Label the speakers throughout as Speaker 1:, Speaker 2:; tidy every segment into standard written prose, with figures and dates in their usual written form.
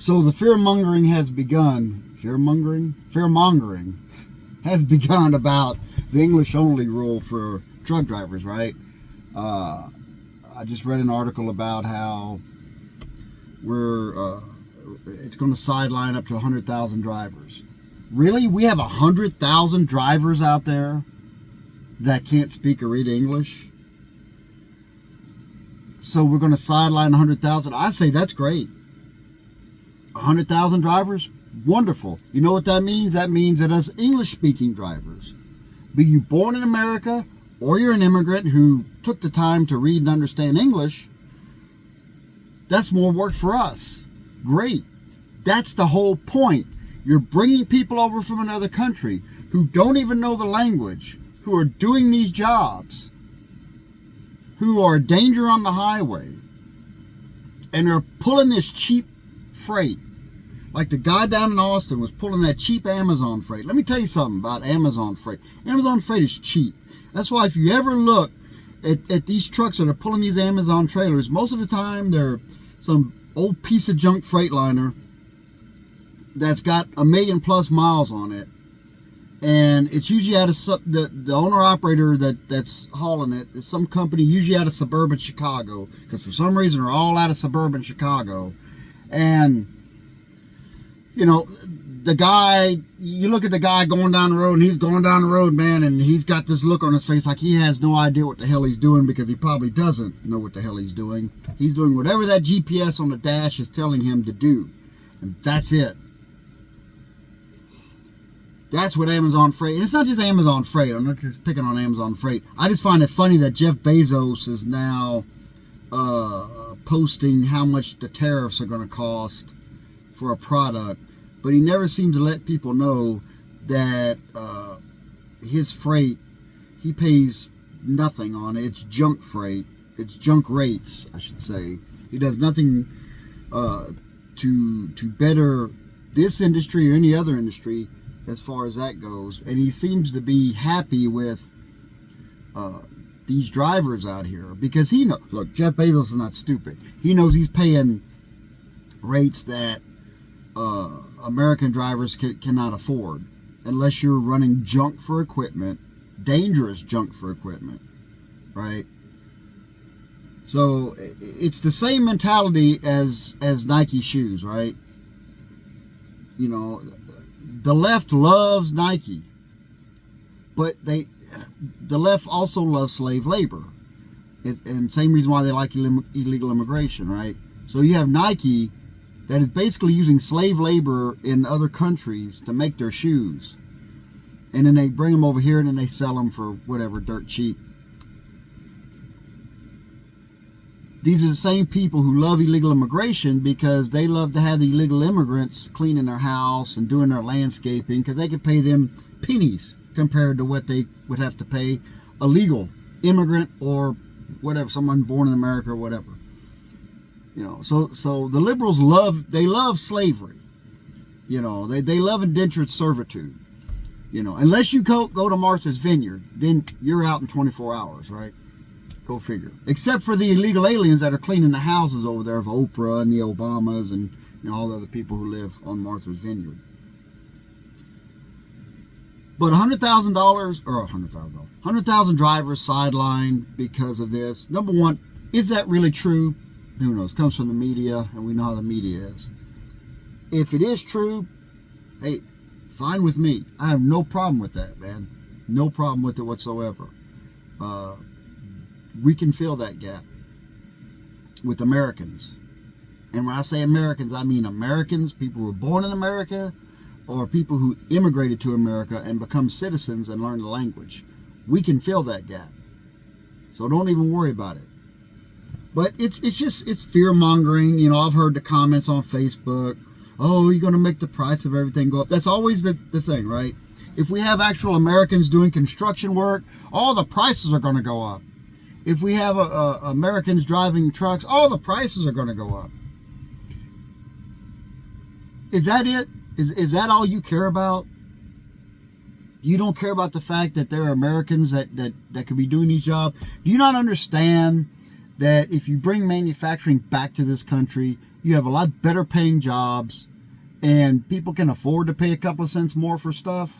Speaker 1: So the fear-mongering has begun. Fear-mongering has begun about the English-only rule for truck drivers, right? I just read an article about how it's going to sideline up to 100,000 drivers. Really? We have 100,000 drivers out there that can't speak or read English? So we're going to sideline 100,000? I say that's great. 100,000 drivers? Wonderful. You know what that means? That means that us English-speaking drivers, be you born in America or you're an immigrant who took the time to read and understand English, that's more work for us. Great. That's the whole point. You're bringing people over from another country who don't even know the language, who are doing these jobs, who are a danger on the highway, and they're pulling this cheap freight. Like the guy down in Austin was pulling that cheap Amazon freight. Let me tell you something about Amazon freight. Amazon freight is cheap. That's why if you ever look at these trucks that are pulling these Amazon trailers, most of the time they're some old piece of junk Freightliner that's got 1 million+ miles on it. And it's usually out of the owner-operator that's hauling it is some company, usually out of suburban Chicago, because for some reason they're all out of suburban Chicago. And, you know, the guy, you look at the guy going down the road, and he's going down the road, man, and he's got this look on his face like he has no idea what the hell he's doing, because he probably doesn't know what the hell he's doing. He's doing whatever that GPS on the dash is telling him to do. And that's it. That's what Amazon Freight, and it's not just Amazon Freight. I'm not just picking on Amazon Freight. I just find it funny that Jeff Bezos is now posting how much the tariffs are going to cost for a product, but he never seems to let people know that his freight, he pays nothing on it. It's junk freight. It's junk rates, I should say. He does nothing to better this industry or any other industry as far as that goes. And he seems to be happy with these drivers out here, because he knows, look, Jeff Bezos is not stupid. He knows he's paying rates that American drivers cannot afford, unless you're running junk for equipment, dangerous junk for equipment, right? So it's the same mentality as Nike shoes, right? You know, the left loves Nike, but the left also loves slave labor, and same reason why they like illegal immigration, right? So you have Nike that is basically using slave labor in other countries to make their shoes, and then they bring them over here and then they sell them for whatever, dirt cheap. These are the same people who love illegal immigration because they love to have the illegal immigrants cleaning their house and doing their landscaping, because they can pay them pennies compared to what they would have to pay a legal immigrant or whatever, someone born in America or whatever. You know, so the liberals love slavery. You know, they love indentured servitude. You know, unless you go to Martha's Vineyard, then you're out in 24 hours, right? Go figure. Except for the illegal aliens that are cleaning the houses over there of Oprah and the Obamas and, you know, all the other people who live on Martha's Vineyard. But $100,000 or $100,000 drivers sidelined because of this. Number one, is that really true? Who knows? It comes from the media, and we know how the media is. If it is true, hey, fine with me. I have no problem with that, man. No problem with it whatsoever. We can fill that gap with Americans. And when I say Americans, I mean Americans, people who were born in America, or people who immigrated to America and become citizens and learn the language. We can fill that gap. So don't even worry about it. But it's fear-mongering. You know, I've heard the comments on Facebook, oh, you're going to make the price of everything go up. That's always the thing, right? If we have actual Americans doing construction work, all the prices are going to go up. If we have Americans driving trucks, all the prices are going to go up. Is that it? Is that all you care about? You don't care about the fact that there are Americans that could be doing these jobs? Do you not understand that if you bring manufacturing back to this country, You have a lot better paying jobs, and people can afford to pay a couple of cents more for stuff.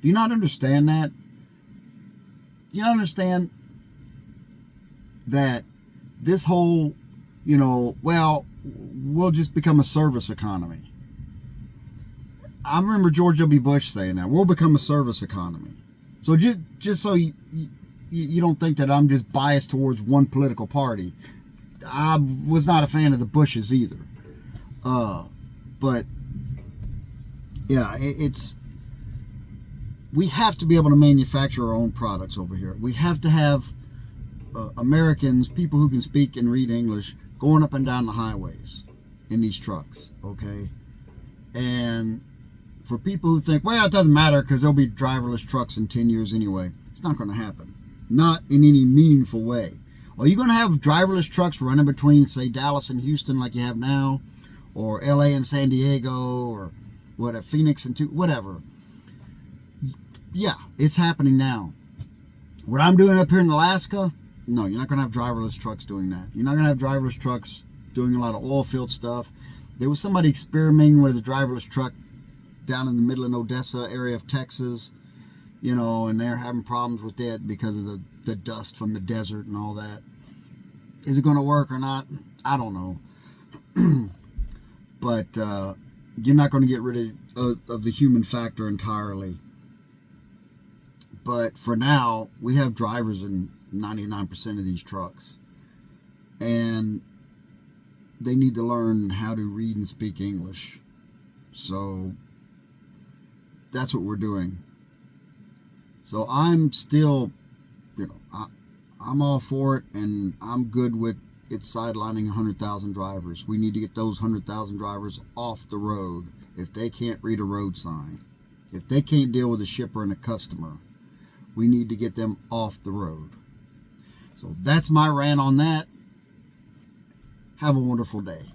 Speaker 1: Do you not understand that? Do you not understand that this whole, well, we'll just become a service economy? I remember George W. Bush saying that. We'll become a service economy. So just so you don't think that I'm just biased towards one political party, I was not a fan of the Bushes either. But yeah, we have to be able to manufacture our own products over here. We have to have Americans, people who can speak and read English, going up and down the highways in these trucks, okay? And for people who think, well, it doesn't matter because there'll be driverless trucks in 10 years anyway, it's not going to happen. Not in any meaningful way. Are you going to have driverless trucks running between, say, Dallas and Houston like you have now? Or LA and San Diego? Or what, Phoenix and whatever. Yeah, it's happening now. What I'm doing up here in Alaska, no, you're not going to have driverless trucks doing that. You're not going to have driverless trucks doing a lot of oil field stuff. There was somebody experimenting with a driverless truck down in the middle of Odessa area of Texas, and they're having problems with it because of the dust from the desert and all that. Is it going to work or not? I don't know. But you're not going to get rid of the human factor entirely. But for now, we have drivers in 99% of these trucks. And they need to learn how to read and speak English. So that's what we're doing. So I'm still, I'm all for it, and I'm good with it sidelining 100,000 drivers. We need to get those 100,000 drivers off the road if they can't read a road sign. If they can't deal with a shipper and a customer, we need to get them off the road. So that's my rant on that. Have a wonderful day.